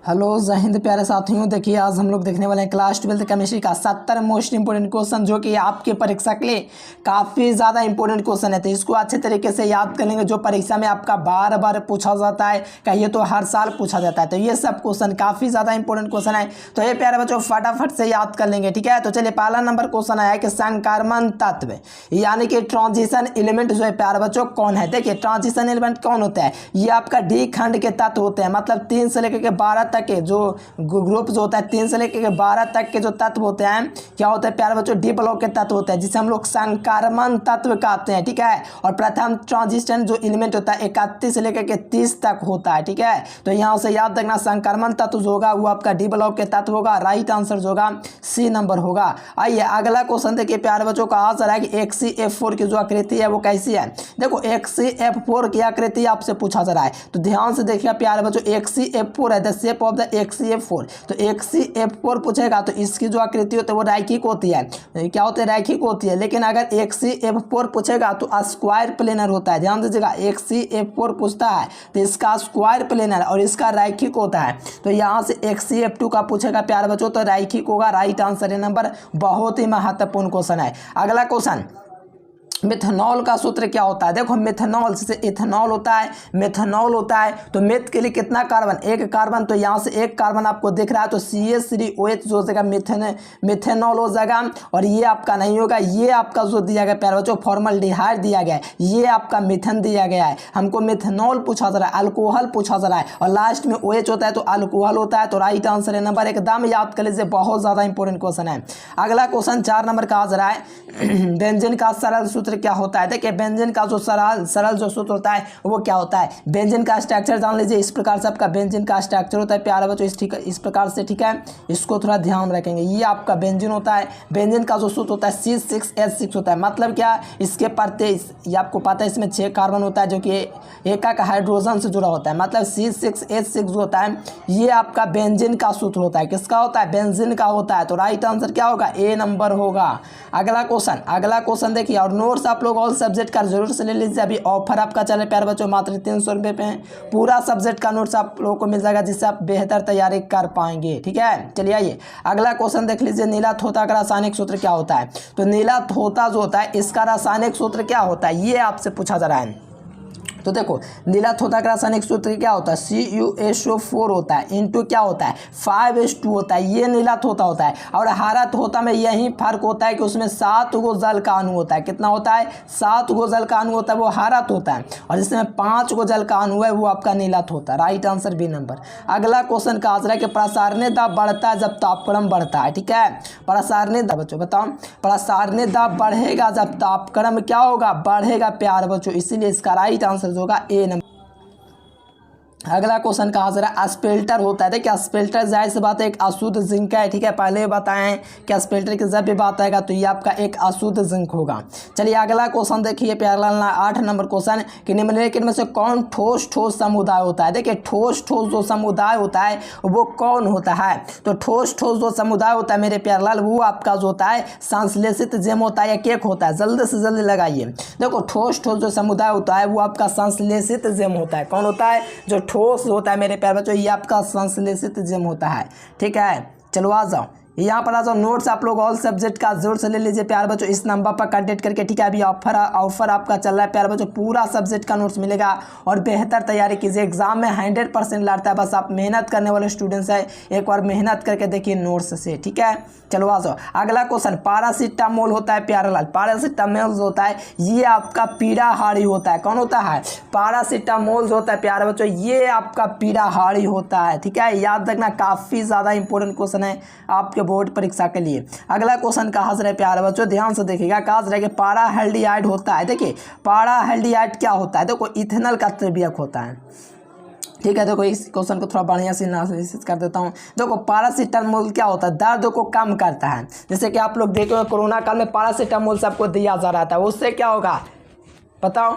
Hello जय हिंद प्यारे साथियों। देखिए आज हम लोग देखने वाले हैं क्लास 12 केमिस्ट्री का 70 मोस्ट इंपोर्टेंट क्वेश्चन, जो कि आपके परीक्षा के लिए काफ़ी ज़्यादा इंपॉर्टेंट क्वेश्चन है। तो इसको अच्छे तरीके से याद कर लेंगे, जो परीक्षा में आपका बार बार पूछा जाता है, कहिए तो हर साल पूछा जाता है। तो ये सब क्वेश्चन काफ़ी ज़्यादा इंपॉर्टेंट क्वेश्चन है, तो ये प्यारे बच्चों फटाफट से याद कर लेंगे। ठीक है, तो चलिए पहला नंबर क्वेश्चन आया कि संक्रमण तत्व यानी कि ट्रांजिशन एलिमेंट जो है प्यारे बच्चों कौन है। देखिए ट्रांजिशन एलिमेंट कौन होता है, ये आपका डी खंड के तत्व होते हैं। मतलब 3 से लेकर के 12 तक के जो ग्रुप जो होता है, 3 से लेकर के 12 तक के जो तत्व होते हैं क्या होते हैं प्यारे बच्चों, डी ब्लॉक के तत्व होते हैं, जिसे हम लोग संक्रमण तत्व कहते हैं। ठीक है, और प्रथम ट्रांजिशन जो एलिमेंट होता है 31 से लेकर के 30 तक होता है। ठीक है, तो यहाँ से याद रखना संक्रमण तत्व जो होगा वो आपका डी ब्लॉक के तत्व होगा। राइट आंसर जो होगा सी नंबर होगा। आइए अगला क्वेश्चन देखिए प्यारे बच्चों का आंसर है कि HCF4 की जो आकृति है वो कैसी है। देखो HCF4 की आकृति आपसे पूछा जा रहा है, तो ध्यान से देखिए प्यारे बच्चों HCF4 है, the shape of the HCF4। तो HCF4 पूछेगा तो इसकी जो आकृति होती है वो रैखिक होती है। क्या होती है, रैखिक होती है। लेकिन अगर HCF4 पूछेगा तो स्क्वायर प्लेनर होता है। ध्यान दीजिएगा HCF4 पूछता है तो इसका स्क्वायर प्लेनर और इसका रैखिक होता है। तो यहाँ से HCF2 का पूछेगा प्यारे बच्चों तो रैखिक होगा। राइट आंसर नंबर बहुत ही महत्वपूर्ण क्वेश्चन है। अगला क्वेश्चन, मिथनॉल का सूत्र क्या होता है। देखो मिथनॉल से इथेनॉल होता है, मिथनॉल होता है। तो मिथ के लिए कितना कार्बन, एक कार्बन, तो यहाँ से एक कार्बन आपको दिख रहा है तो CH3OH जो हो जाएगा मिथेनॉल हो जाएगा। और ये आपका नहीं होगा, ये आपका जो दिया गया प्यारे बच्चों फॉर्मल्डिहाइड दिया गया है, ये आपका मिथन दिया गया है। हमको मिथनॉल पूछा जा रहा है, अल्कोहल पूछा जा रहा है, और लास्ट में OH होता है तो अल्कोहल होता है। तो राइट आंसर है नंबर, एकदम याद कर लीजिए, बहुत ज़्यादा इंपॉर्टेंट क्वेश्चन है। अगला क्वेश्चन 4 नंबर का आ जा रहा है व्यंजन का सरल सूत्र क्या होता है। देखिए व्यंजन का जो सरल जो सूत्र होता है वो क्या होता है। व्यंजन का स्ट्रक्चर जान लीजिए, इस प्रकार से आपका व्यंजन का स्ट्रक्चर होता है प्यारे बच्चों, इस प्रकार से। ठीक है, इसको थोड़ा ध्यान रखेंगे। ये आपका व्यंजन होता है, व्यंजन का जो सूत्र होता है C6H6 होता है। मतलब क्या, इसके प्रत्यय ये आपको पता है इसमें 6 कार्बन होता है जो कि एक हाइड्रोजन से जुड़ा होता है। मतलब C6H6 जो होता है ये आपका व्यंजन का सूत्र होता है। किसका होता है, व्यंजन का होता है। तो राइट आंसर क्या होगा, ए नंबर होगा। अगला क्वेश्चन देखिए, और नोट्स आप लोग ऑल सब्जेक्ट का जरूर से ले लीजिए। अभी ऑफर आपका चले प्यारे बच्चों मात्र 300 रुपये पे है। पूरा सब्जेक्ट का नोट्स आप लोगों को मिल जाएगा, जिससे आप बेहतर तैयारी कर पाएंगे। ठीक है, चलिए आइए अगला क्वेश्चन देख लीजिए, नीला थोथा का रासायनिक सूत्र क्या होता है। तो नीला थोथा जो होता है इसका रासायनिक सूत्र क्या होता है, ये आपसे पूछा जा रहा है। तो देखो नीला थोथा का रासायनिक सूत्र क्या होता है, CuSO4 होता है, इंटू क्या होता है 5H2 होता है। ये नीला थोथा होता है। और हरा थोथा में यही फर्क होता है कि उसमें 7 गो जल का अणु होता है। कितना होता है, 7 गो जल का अणु होता है, वो हरा थोथा है। और जिसमें 5 गो जल का अणु है वो आपका नीला थोथा। Right answer B number. अगला क्वेश्चन का आंसर है कि प्रसारणीय दाब बढ़ता है जब तापक्रम बढ़ता है। ठीक है, प्रसारणीय दाब बच्चों बताओ, प्रसारणीय दाब बढ़ेगा जब तापक्रम क्या होगा, बढ़ेगा प्यारे बच्चों, इसीलिए इसका राइट आंसर होगा ए नंबर। अगला क्वेश्चन कहा जा रहा है स्पेल्टर होता है। देखिए स्पेल्टर जाहिर सी बात है एक अशुद्ध जिंक है। ठीक है, पहले बताएं कि स्पेल्टर की जब भी बात आएगा तो ये आपका एक अशुद्ध जिंक होगा। चलिए अगला क्वेश्चन देखिए प्यारेलाल 8 नंबर क्वेश्चन कि निम्नलिखित में से कौन ठोस समुदाय होता है। देखिए ठोस जो समुदाय होता है वो कौन होता है। तो ठोस जो समुदाय होता है मेरे प्यारेलाल वो आपका जो होता है संश्लेषित जेम होता है या केक होता है। जल्दी से जल्दी लगाइए। देखो ठोस जो समुदाय होता है वो आपका संश्लेषित जेम होता है। कौन होता है, जो ठोस होता है मेरे प्यारे बच्चों ये आपका संश्लेषित जेम होता है। ठीक है, चलो आ जाओ यहाँ पर आ जाओ। नोट्स आप लोग ऑल सब्जेक्ट का जोर से ले लीजिए प्यारे बच्चों इस नंबर पर कांटेक्ट करके। ठीक है, अभी ऑफर आपका चल रहा है प्यारे बच्चों, पूरा सब्जेक्ट का नोट्स मिलेगा और बेहतर तैयारी कीजिए। एग्जाम में 100% लाता है, बस आप मेहनत करने वाले स्टूडेंट्स हैं, एक बार मेहनत करके देखिए नोट्स से। ठीक है, चलो आ जाओ अगला क्वेश्चन। पैरासीटामोल होता है प्यारेलाल, पैरासीटामोल जो होता है ये आपका पीड़ाहारी होता है। कौन होता है, पैरासीटामोल जो होता है प्यारे बच्चों ये आपका पीड़ाहारी होता है। ठीक है, याद रखना काफ़ी ज़्यादा इंपॉर्टेंट क्वेश्चन है आपके बोर्ड परीक्षा के लिए। अगला क्वेश्चन कहाँ से रहे प्यारे बच्चों, ध्यान से देखिएगा। कहाँ से रहे, पाराहेल्डिहाइड होता है। देखिए पाराहेल्डिहाइड क्या होता है, देखो इथेनॉल का त्रिभुजक होता है। ठीक है, देखो इस क्वेश्चन को थोड़ा बढ़िया से एनालिसिस कर देता हूँ। देखो पैरासीटामोल क्या होता है, दर्द को कम करता है। जैसे कि आप लोग देखे कोरोना काल में पैरासीटामोल सबको दिया जा रहा था, उससे क्या होगा बताओ,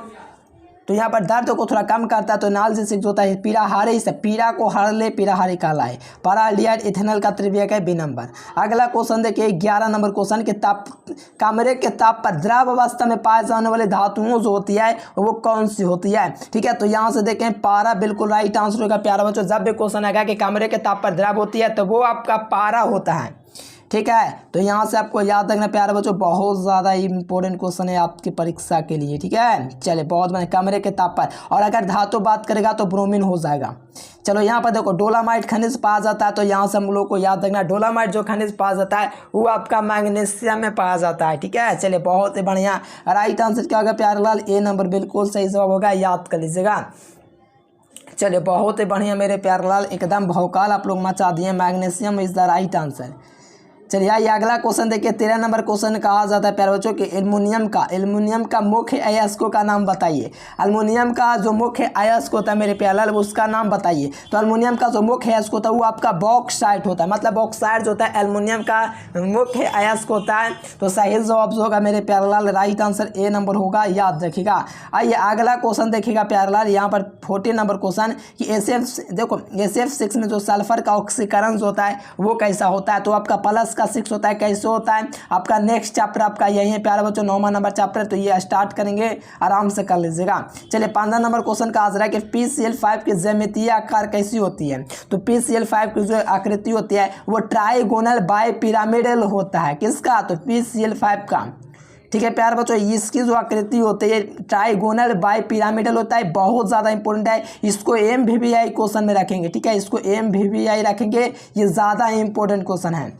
तो यहाँ पर दर्द को थोड़ा कम करता है। तो एनालिसिस जो होता है पीरा हारे से पीरा को हर ले पीरा हारे कहलाए। पाराल्डिहाइड इथेनॉल का त्रिज्यक है 2 नंबर। अगला क्वेश्चन देखिए 11 नंबर क्वेश्चन के कमरे के ताप पर द्रव अवस्था में पाए जाने वाली धातुओं जो होती है वो कौन सी होती है। ठीक है, तो यहाँ से देखें पारा बिल्कुल राइट आंसर होगा प्यारा बच्चों। जब भी क्वेश्चन आएगा कि कमरे के ताप पर द्रव होती है तो वो आपका पारा होता है। ठीक है, तो यहाँ से आपको याद रखना प्यारे बच्चों, बहुत ज़्यादा इंपॉर्टेंट क्वेश्चन है आपकी परीक्षा के लिए। ठीक है, चलिए बहुत बढ़िया। कमरे के ताप पर, और अगर धातु बात करेगा तो ब्रोमीन हो जाएगा। चलो यहाँ पर देखो डोलामाइट खनिज पाया जाता है, तो यहाँ से हम लोग को याद रखना डोलामाइट जो खनिज पाया जाता है वो आपका मैग्नीशियम में पाया जाता है। ठीक है, चलिए बहुत ही बढ़िया। राइट आंसर क्या होगा प्यारे लाल? ए नंबर बिल्कुल सही जवाब होगा, याद कर लीजिएगा। चलिए बहुत ही बढ़िया मेरे प्यारे लाल, एकदम भौकाल आप लोग मचा दिए। Magnesium is the right answer. चलिए आइए अगला क्वेश्चन देखिए 13 नंबर क्वेश्चन कहा जाता है प्यारे बच्चों कि एल्युमिनियम का मुख्य अयस्कों का नाम बताइए। एल्युमिनियम का जो मुख्य अयस्क होता है मेरे प्यारे लाल उसका नाम बताइए। तो एल्युमिनियम का जो मुख्य अयस्क होता है वो आपका बॉक्साइट होता है, मतलब बॉक्साइट जो होता है एल्युमिनियम का मुख्य अयस्क होता है। तो सही जवाब जो होगा मेरे प्यारे लाल राइट आंसर ए नंबर होगा, याद रखिएगा। आइए अगला क्वेश्चन देखिएगा प्यारे लाल, यहाँ पर 14 नंबर क्वेश्चन कि SF6 में जो सल्फर का ऑक्सीकरण जो होता है वो कैसा होता है। तो आपका प्लस का 6 होता है, कैसे होता है आपका नेक्स्ट चैप्टर आपका यही है प्यारे बच्चों, 9वां नंबर चैप्टर। तो ये स्टार्ट करेंगे, आराम से कर लीजिएगा। चलिए 15 नंबर क्वेश्चन का आंसर है कि PCl5 की ज्यामितीय आकार कैसी होती है। तो PCl5 की जो आकृति होती है वो ट्राइगोनल बाई पिरामिडल होता है। किसका? तो PCl5 का। ठीक है प्यारे बच्चों, इसकी जो आकृति होती है ट्राइगोनल बाई पिरामिडल होता है, बहुत ज़्यादा इंपॉर्टेंट है। इसको MVVI क्वेश्चन में रखेंगे। ठीक है, इसको MVVI रखेंगे, ये ज़्यादा इंपॉर्टेंट क्वेश्चन है।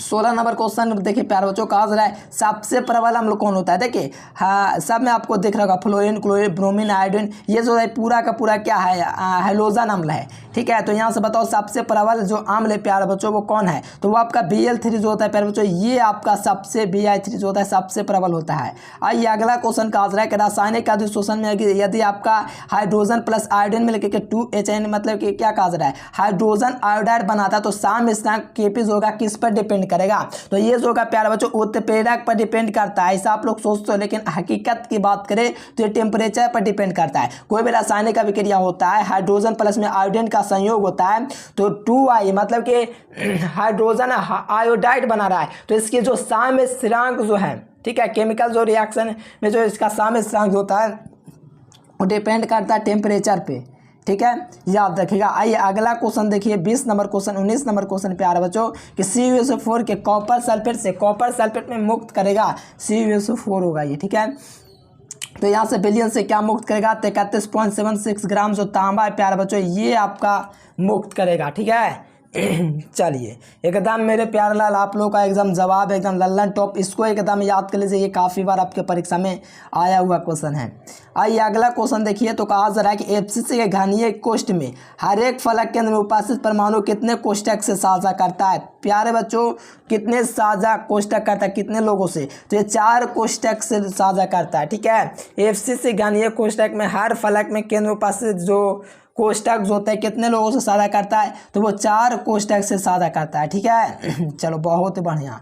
16 नंबर क्वेश्चन देखिए प्यारे बच्चों कहा जा रहा है सबसे प्रबल अम्ल कौन होता है। देखिए हाँ, सब में आपको दिख रहा होगा फ्लोरीन, क्लोरीन, ब्रोमीन, आयोडीन, ये जो है पूरा का पूरा क्या है हैलोजन अम्ल है। ठीक है, तो यहाँ से बताओ सबसे प्रबल जो अम्ल है प्यारे बच्चों वो कौन है। तो वो आपका Bl3 जो होता है प्यारे बच्चों, ये आपका सबसे Bi3 जो होता है सबसे प्रबल होता है। आइए अगला क्वेश्चन कहा जा रहा है कि रासायनिक अधिशोषण में यदि आपका हाइड्रोजन प्लस आयोडीन में लेके 2HN मतलब कि क्या कहा जा रहा है हाइड्रोजन आयोडाइड बनाता है, तो साम स्थिरांक Kp जो होगा किस पर डिपेंड करेगा। तो ये जो होगा प्यारे बच्चों उत्प्रेरक पर डिपेंड करता है, ऐसा आप लोग सोचते हो, लेकिन हकीकत की बात करें तो ये टेम्परेचर पर डिपेंड करता है। कोई भी रासायनिक अभिक्रिया होता है हाइड्रोजन प्लस में आयोडीन का संयोग होता है, तो 2I मतलब कि हाइड्रोजन आयोडाइड बना रहा है, तो इसकी जो साम्य स्थिरांक जो है, ठीक है, केमिकल जो रिएक्शन में जो इसका साम्य स्थिरांक होता है वो डिपेंड करता है टेम्परेचर पे। ठीक है, याद रखिएगा। आइए अगला क्वेश्चन देखिए 20 नंबर क्वेश्चन 19 नंबर क्वेश्चन प्यारे बच्चों कि CuSO4 के कॉपर सल्फेट में मुक्त करेगा, CuSO4 होगा ये। ठीक है, तो यहाँ से विलयन से क्या मुक्त करेगा 31.76 ग्राम जो तांबा है प्यारे बच्चों, ये आपका मुक्त करेगा। ठीक है, चलिए एकदम मेरे प्यारे लाल आप लोगों का एकदम जवाब एकदम लल्लन टॉप, इसको एकदम याद कर लीजिए, ये काफ़ी बार आपके परीक्षा में आया हुआ क्वेश्चन है। आइए अगला क्वेश्चन देखिए, तो कहा जा रहा है कि FCC के घनीय कोष्ठ में हर एक फलक केंद्र में उपस्थित परमाणु कितने कोष्ठक से साझा करता है। प्यारे बच्चों कितने साझा कोष्ठक करता है, कितने लोगों से, तो ये 4 कोष्ठक से साझा करता है। ठीक है, FCC घनीय कोष्ठक में हर फलक में केंद्र में उपस्थित जो कोष्ठक जो होता है कितने लोगों से साझा करता है, तो वो 4 कोष्ठक से साझा करता है। ठीक है, चलो बहुत बढ़िया।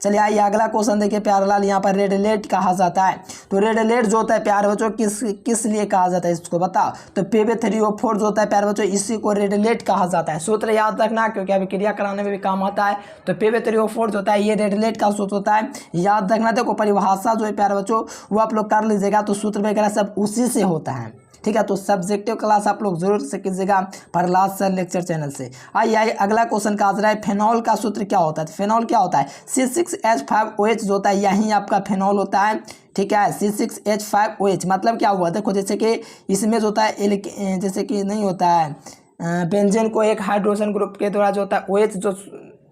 चलिए आइए अगला क्वेश्चन देखिए प्यारे लाल, यहाँ पर रेड एलर्ट कहा जाता है। तो रेड एलर्ट जो होता है प्यारे बच्चों किस लिए कहा जाता है इसको बताओ। तो Pb3O4 जो होता है प्यारे बच्चों इसी को रेड एलर्ट कहा जाता है। सूत्र याद रखना क्योंकि अभी क्रिया कराने में भी काम आता है। तो Pb3O4 जो होता है ये रेड एलर्ट का सूत्र होता है, याद रखना। देखो परिभाषा जो है प्यारे बच्चों वो आप लोग कर लीजिएगा, तो सूत्र वगैरह सब उसी से होता है। ठीक है, तो सब्जेक्टिव क्लास आप लोग जरूर से कीजिएगा प्रहलाद सर लेक्चर चैनल से। आइए अगला क्वेश्चन का आ रहा है फेनॉल का सूत्र क्या होता है। तो फेनॉल क्या होता है C6H5OH जो होता है यही आपका फेनॉल होता है। ठीक है, C6H5OH मतलब क्या हुआ, देखो जैसे कि इसमें जो होता है जैसे कि नहीं होता है बेंजीन को एक हाइड्रोजन ग्रुप के द्वारा जो होता है OH जो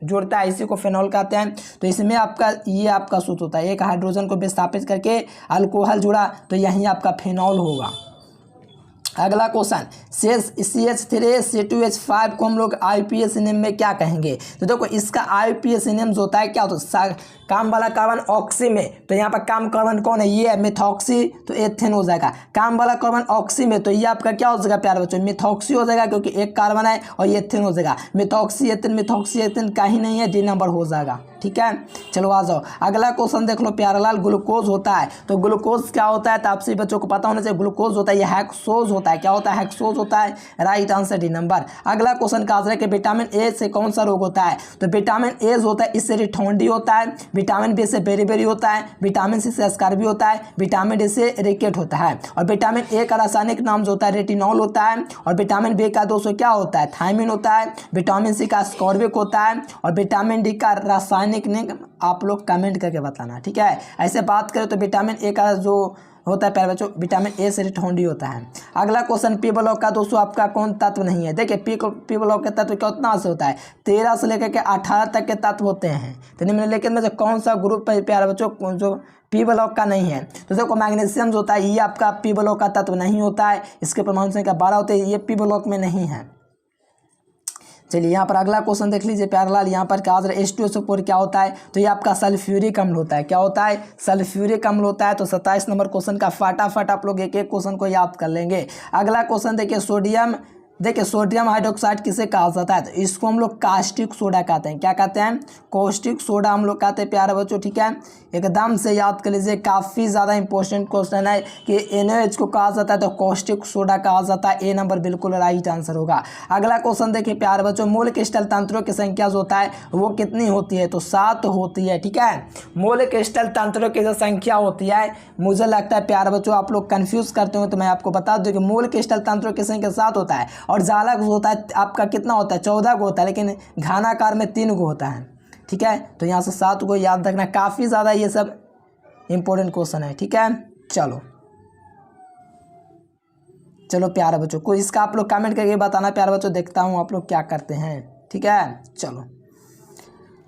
जोड़ता है इसी को फेनॉल कहते हैं। तो इसमें आपका ये आपका सूत्र होता है, एक हाइड्रोजन को विस्थापित करके अल्कोहल जुड़ा तो यही आपका फेनॉल होगा। अगला क्वेश्चन CH3H2H5 को हम लोग IUPAC नेम में क्या कहेंगे? तो देखो इसका IUPAC नेम होता है क्या, तो काम वाला कार्बन ऑक्सी में, तो यहाँ पर काम कार्बन कौन है, ये है मिथॉक्सी, तो एथेन हो जाएगा। काम वाला कार्बन ऑक्सी में, तो ये आपका क्या हो जाएगा प्यारे बच्चों, मिथॉक्सी हो जाएगा, क्योंकि एक कार्बन है और ये एथेन हो जाएगा। मिथॉक्सी एथेन का ही नहीं है, डी नंबर हो जाएगा। ठीक है, चलो आ जाओ अगला क्वेश्चन देख लो प्यारे लाल। ग्लूकोज होता है, तो ग्लूकोज क्या होता है, तो आपसे बच्चों को पता होना चाहिए। ग्लूकोज होता है ये हेक्सोज होता है, क्या होता है, हेक्सोज होता है। Right answer D number. अगला क्वेश्चन का आंसर है कि विटामिन ए से कौन सा रोग होता है, तो विटामिन ए होता है इससे रिठौंडी होता है, विटामिन बी से बेरी होता है, विटामिन सी से स्कार्बी होता है, विटामिन डी से रिकेट होता है, और विटामिन ए का रासायनिक नाम जो होता है रेटिनॉल होता है, और विटामिन बी का दोस्तों क्या होता है, थायमिन होता है, विटामिन सी का स्कॉर्बिक होता है, और विटामिन डी का रासायनिक नेम आप लोग कमेंट करके बताना। ठीक है, ऐसे बात करें तो विटामिन ए का जो होता है प्यारे बच्चों, विटामिन ए से रिठौंडी होता है। अगला क्वेश्चन पी ब्लॉक का दोस्तों आपका कौन तत्व नहीं है? देखिए पी ब्लॉक के तत्व कितना से होता है, 13 से लेकर के 18 तक के तत्व होते हैं। तो निम्नलिखित में से कौन सा ग्रुप है प्यारे बच्चों जो पी ब्लॉक का नहीं है? तो देखो मैग्नीशियम जो होता है ये आपका पी ब्लॉक का तत्व नहीं होता है, इसके परमाणु संख्या 12 होते हैं, ये पी ब्लॉक में नहीं है। चलिए यहाँ पर अगला क्वेश्चन देख लीजिए प्यारे लाल। यहाँ पर क्या H2SO4 क्या होता है, तो ये आपका सल्फ्यूरिक अम्ल होता है। क्या होता है, सल्फ्यूरिक अम्ल होता है। तो 27 नंबर क्वेश्चन का फटाफट आप लोग एक एक क्वेश्चन को याद कर लेंगे। अगला क्वेश्चन देखिए सोडियम हाइड्रोक्साइड किसे कहा जाता है, तो इसको हम लोग कास्टिक सोडा कहते हैं। क्या कहते हैं, कास्टिक सोडा हम लोग कहते हैं प्यारे बच्चों। ठीक है, एकदम से याद कर लीजिए, काफ़ी ज़्यादा इंपॉर्टेंट क्वेश्चन है कि NaOH को कहा जाता है तो कास्टिक सोडा कहा जाता है। ए नंबर बिल्कुल राइट आंसर होगा। अगला क्वेश्चन देखिए प्यारे बच्चों, मूल क्रिस्टल तंत्रों की संख्या जो होता है वो कितनी होती है, तो 7 होती है। ठीक है, मूल क्रिस्टल तंत्रों की जो संख्या होती है, मुझे लगता है प्यारे बच्चों आप लोग कन्फ्यूज़ करते हो, तो मैं आपको बता दूँ कि मूल क्रिस्टल तंत्रों की संख्या 7 होता है, और जालक होता है आपका कितना होता है, 14 को होता है, लेकिन घनाकार में 3 को होता है। ठीक है, तो यहाँ से 7 को याद रखना। काफ़ी ज़्यादा ये सब इंपॉर्टेंट क्वेश्चन है। ठीक है, चलो प्यारे बच्चों को इसका आप लोग कमेंट करके बताना प्यारे बच्चों, देखता हूँ आप लोग क्या करते हैं। ठीक है, चलो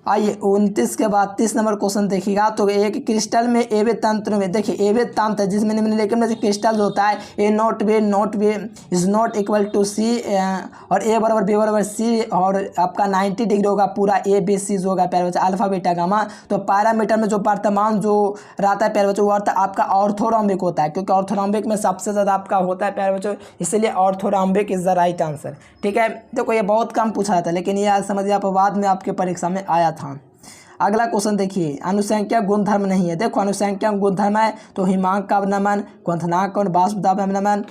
आइए 29 के बाद 30 नंबर क्वेश्चन देखिएगा। तो एक क्रिस्टल में एवे तंत्र में, देखिए एवे तंत्र है जिसमें निम्नलिखित में से क्रिस्टल होता है A not B is not equal to C, और ए बराबर बी बराबर सी, और आपका 90 डिग्री होगा पूरा ABC जो होगा प्यारे बच्चों, अल्फा बीटा गामा। तो पैरामीटर में जो वर्तमान जो रहता है प्यारे बच्चों, वो आपका ऑर्थोरॉम्बिक होता है, क्योंकि ऑर्थोरॉम्बिक में सबसे ज़्यादा आपका होता है प्यारे बच्चों, इसलिए ऑर्थोरॉम्बिक इज द राइट आंसर। ठीक है, देखो ये बहुत कम पूछा था, लेकिन ये आज समझिए आप बाद में आपके परीक्षा में आया था। अगला क्वेश्चन देखिए, अनुसंख्या गुणधर्म नहीं है। देखो अनुसंख्या गुणधर्म है तो हिमांक का नमन, क्वथनांक और वाष्पदाब नमन,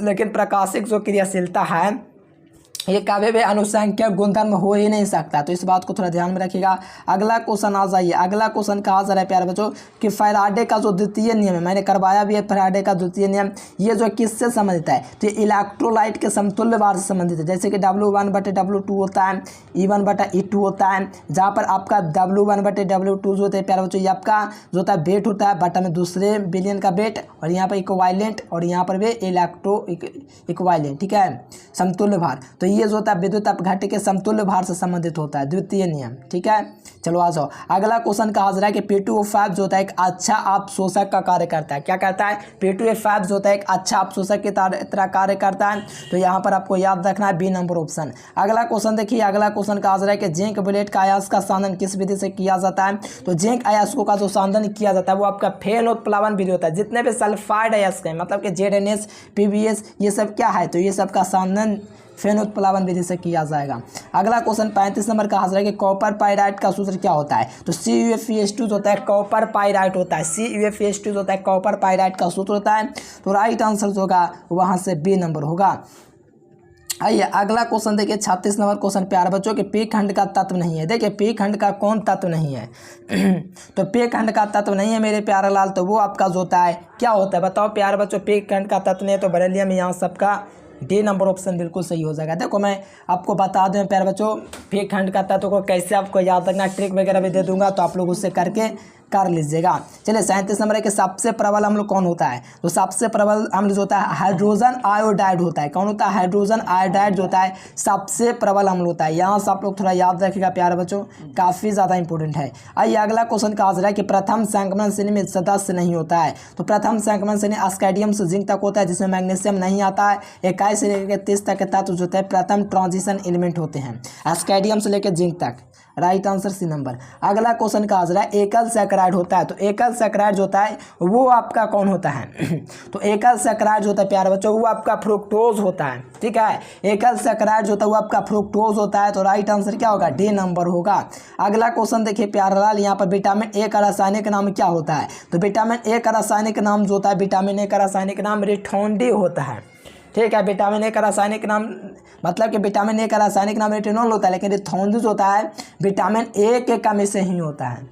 लेकिन प्रकाशिक जो क्रियाशीलता है ये कभी भी अनुसंख्या गुणधर्म हो ही नहीं सकता, तो इस बात को थोड़ा ध्यान में रखिएगा। अगला क्वेश्चन आ जाइए। अगला क्वेश्चन कहा जा रहा है प्यारे बच्चों कि फैराडे का जो द्वितीय नियम है, मैंने करवाया भी है फैराडे का द्वितीय नियम, ये जो किससे संबंधित है, तो इलेक्ट्रोलाइट के समतुल्य भार से संबंधित है। जैसे कि W1/W2 होता है, E1/E2 होता है, जहाँ पर आपका W1/W2 जो होता है प्यारे बच्चों, ये आपका जो होता है वेट होता है बटा में दूसरे बिलियन का वेट, और यहाँ पर इक्वाइलेंट, और यहाँ पर भी इलेक्ट्रो इक्वाइलेंट। ठीक है, समतुल्य भार, तो ये जो होता है विद्युत अपघट्य के समतुल्य भार से संबंधित होता है, द्वितीय नियम। ठीक है, चलो आ जाओ। अगला क्वेश्चन कहा जा रहा है कि P2O5 जो होता है एक अच्छा अपशोषक का कार्य करता है। क्या करता है, P2O5 जो होता है एक अच्छा अपशोषक की तरह कार्य करता है, तो यहाँ पर आपको याद रखना है बी नंबर ऑप्शन। अगला क्वेश्चन देखिए, अगला क्वेश्चन कहा जा रहा है कि जिंक बुलेट का अयस्क का सांधन किस विधि से किया जाता है, तो जिंक अयस्कों का जो सांधन किया जाता है वो आपका फेनोत्प्लावन विधि होता है। जितने भी सल्फाइड अयस्क हैं, मतलब कि ZNS PBS ये सब क्या है, तो ये सब का सांधन फेनोत्प्लावन विधि से किया जाएगा। अगला क्वेश्चन 35 नंबर का हाजिर है कि कॉपर पाइराइट का सूत्र क्या होता है, तो CuFeS2 जो होता है कॉपर पाइराइट होता है, CuFeS2 जो होता है कॉपर पाइराइट का सूत्र होता है। तो राइट आंसर जो होगा वहाँ से बी नंबर होगा। आइए अगला क्वेश्चन देखिए 36 नंबर क्वेश्चन प्यारे बच्चों के पी खंड का तत्व नहीं है। देखिए पी खंड का कौन तत्व नहीं है तो पी खंड का तत्व नहीं है मेरे प्यारे लाल, तो वो आपका जो होता है क्या होता है बताओ प्यारे बच्चों। पी खंड का तत्व नहीं है तो बेरिलियम, यहाँ सबका डी नंबर ऑप्शन बिल्कुल सही हो जाएगा। देखो मैं आपको बता दूं प्यारे बच्चों पी खंड का तत्व को कैसे आपको याद रखना, ट्रिक वगैरह भी दे दूंगा, तो आप लोग उससे करके कर लीजिएगा। चलिए 37 नंबर है कि सबसे प्रबल अम्ल कौन होता है? तो सबसे प्रबल अम्ल जो होता है हाइड्रोजन आयोडाइड होता है। कौन होता है? हाइड्रोजन आयोडाइड जो होता है सबसे प्रबल अम्ल होता है। यहाँ से आप लोग थोड़ा याद रखिएगा प्यारे बच्चों, काफ़ी ज़्यादा इंपॉर्टेंट है। आइए अगला क्वेश्चन का आंसर है कि प्रथम संक्रमण श्रेणी में सदस्य नहीं होता है। तो प्रथम संक्रमण श्रेणी अस्कैडियम से जिंक तक होता है, जिसमें मैग्नीशियम नहीं आता है। 21 से लेकर 30 तक के तत्व जो होते हैं प्रथम ट्रांजिशन एलिमेंट होते हैं, अस्कैडियम से लेकर जिंक तक। Right answer C number. अगला क्वेश्चन का आंसर है एकल सैकराइड होता है। तो एकल सैकराइड जो होता है वो आपका कौन होता है? तो एकल सैकराइड जो होता है प्यारे बच्चों वो आपका फ्रुक्टोज होता है। ठीक है, एकल सैकराइड जो होता है वो आपका फ्रुक्टोज होता है। तो राइट आंसर क्या होगा? डी नंबर होगा। अगला क्वेश्चन देखिए प्यारेलाल, यहाँ पर विटामिन ए का रासायनिक नाम क्या होता है? तो विटामिन ए का रासायनिक नाम जो होता है, विटामिन ए का रासायनिक नाम रिठोंडी होता है। ठीक है, विटामिन ए का रासायनिक नाम मतलब कि विटामिन ए का रासायनिक नाम रेटिनॉल होता है, लेकिन रिथोंडिस होता है विटामिन ए के कमी से ही होता है।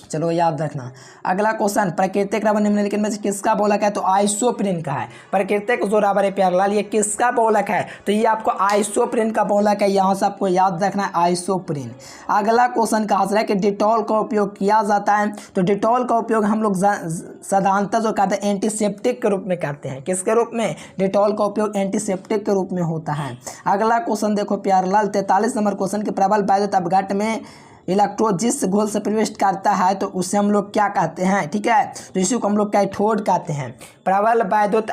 चलो याद रखना। अगला क्वेश्चन, प्राकृतिक रबर निम्नलिखित में से किसका बहुलक है? तो आइसोप्रीन का है। प्राकृतिक जो रबर है प्यारेलाल ये किसका बहुलक है? तो ये आपको आइसोप्रीन का बहुलक है। यहाँ से आपको याद रखना है आइसोप्रीन। अगला क्वेश्चन का आंसर है कि डिटॉल का उपयोग किया जाता है। तो डिटॉल का उपयोग हम लोग साधारणतः जो करते हैं एंटीसेप्टिक के रूप में करते हैं। किसके रूप में? डिटॉल का उपयोग एंटीसेप्टिक के रूप में होता है। अगला क्वेश्चन देखो प्यारेलाल, 43 नंबर क्वेश्चन के प्रबल वैद्युत अपघट्ट में इलेक्ट्रोड जिस घोल से प्रवेश करता है तो उसे हम लोग क्या कहते हैं? ठीक है, तो इसी को हम लोग कैथोड कहते हैं। प्रबल वैद्युत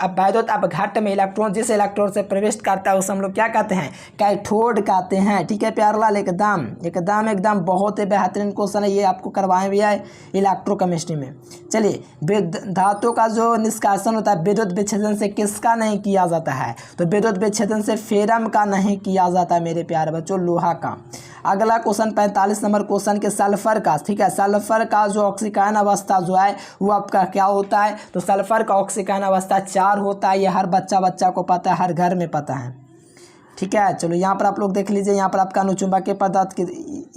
अपघट्ट में इलेक्ट्रॉन जिस इलेक्ट्रोड से प्रवेश करता है उसे हम लोग क्या कहते हैं? कैथोड कहते हैं। ठीक है प्यारेलाल, एकदम बहुत ही बेहतरीन क्वेश्चन है, ये आपको करवाए भी है इलेक्ट्रोकेमिस्ट्री में। चलिए, धातु का जो निष्कासन होता है विद्युत विच्छेदन से किसका नहीं किया जाता है? तो विद्युत विच्छेदन से फेरम का नहीं किया जाता है मेरे प्यारे बच्चों, लोहा का। अगला क्वेश्चन 45 नंबर क्वेश्चन के सल्फर का, ठीक है, सल्फर का जो ऑक्सीकरण अवस्था जो है वो आपका क्या होता है? तो सल्फर का ऑक्सीकरण अवस्था 4 होता है। ये हर बच्चा को पता है, हर घर में पता है। ठीक है, चलो यहाँ पर आप लोग देख लीजिए, यहाँ पर आपका अनुचुंबकीय पदार्थ की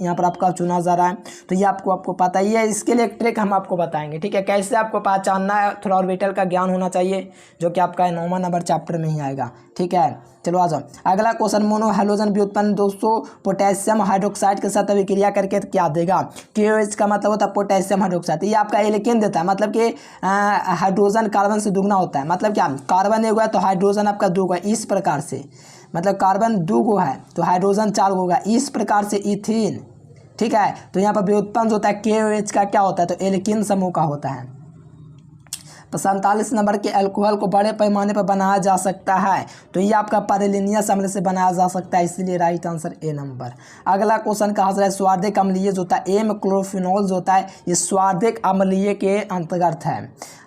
यहाँ पर आपका चुना जा रहा है, तो ये आपको पता ही है। इसके लिए एक ट्रिक हम आपको बताएंगे। ठीक है, कैसे आपको पहचानना है, थोड़ा ऑर्बिटल का ज्ञान होना चाहिए, जो कि आपका 9वां नंबर चैप्टर में ही आएगा। ठीक है, चलो आ जाओ। अगला क्वेश्चन, मोनो हैलोजन व्युत्पन्न दोस्तों पोटेशियम हाइड्रोक्साइड के साथ अभिक्रिया करके क्या देगा? KOH का मतलब होता है पोटेशियम हाइड्रोक्साइड। ये आपका एल्केन देता है, मतलब कि हाइड्रोजन कार्बन से दुगना होता है। मतलब क्या? कार्बन 1 है तो हाइड्रोजन आपका 2 है, इस प्रकार से। मतलब कार्बन 2 है तो हाइड्रोजन 4 होगा, इस प्रकार से इथीन। ठीक है, तो यहाँ पर व्युत्पन्न होता है KOH का क्या होता है? तो एल्कीन समूह का होता है। तो 47 नंबर के अल्कोहल को बड़े पैमाने पर बनाया जा सकता है, तो ये आपका पैरेलिनियस अम्ल से बनाया जा सकता है, इसलिए राइट आंसर ए नंबर। अगला क्वेश्चन का आंसर है स्वार्धिक अम्लीय जो होता है क्लोरोफिनॉल जो होता है ये स्वार्धिक अम्लीय के अंतर्गत है।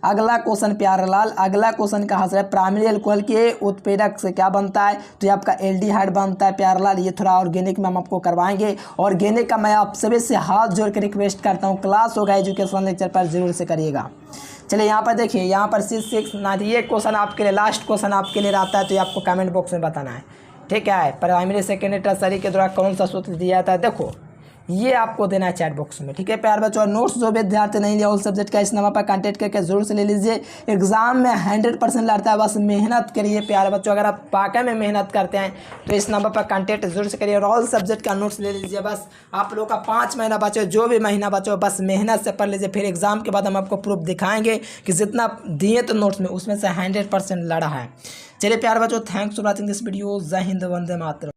अगला क्वेश्चन प्यारेलाल, अगला क्वेश्चन का आंसर है प्राइमरी अल्कोहल के उत्प्रेरक से क्या बनता है? तो ये आपका एल्डिहाइड बनता है प्यारेलाल। ये थोड़ा ऑर्गेनिक में हम आपको करवाएंगे। ऑर्गेनिक का मैं आप सभी से हाथ जोड़ के रिक्वेस्ट करता हूँ, क्लास होगा एजुकेशन लेक्चर पर जरूर से करिएगा। चलिए यहाँ पर देखिए, यहाँ पर 6 ये क्वेश्चन आपके लिए लास्ट क्वेश्चन आपके लिए रहता है, तो ये आपको कमेंट बॉक्स में बताना है। ठीक है, प्राइमरी सेकेंडरी टर्सरी के द्वारा कौन सा सूत्र दिया जाता है? देखो ये आपको देना है चैट बॉक्स में। ठीक है प्यार बच्चों, और नोट्स जो विद्यार्थी नहीं लिया उस सब्जेक्ट का इस नंबर पर कांटेक्ट करके जरूर से ले लीजिए। एग्जाम में 100% लड़ता है, बस मेहनत करिए प्यारे बच्चों। अगर आप वाकई में मेहनत करते हैं तो इस नंबर पर कांटेक्ट जरूर से करिए और ऑल सब्जेक्ट का नोट्स ले लीजिए। बस आप लोग का 5 महीना बचे, जो भी महीना बचे बस मेहनत से पढ़ लीजिए। फिर एग्जाम के बाद हम आपको प्रूफ दिखाएंगे कि जितना दिए तो नोट्स में उसमें से 100% लड़ा है। चलिए प्यारे बच्चों, thanks for watching this video. जय हिंद, वंदे मातरम।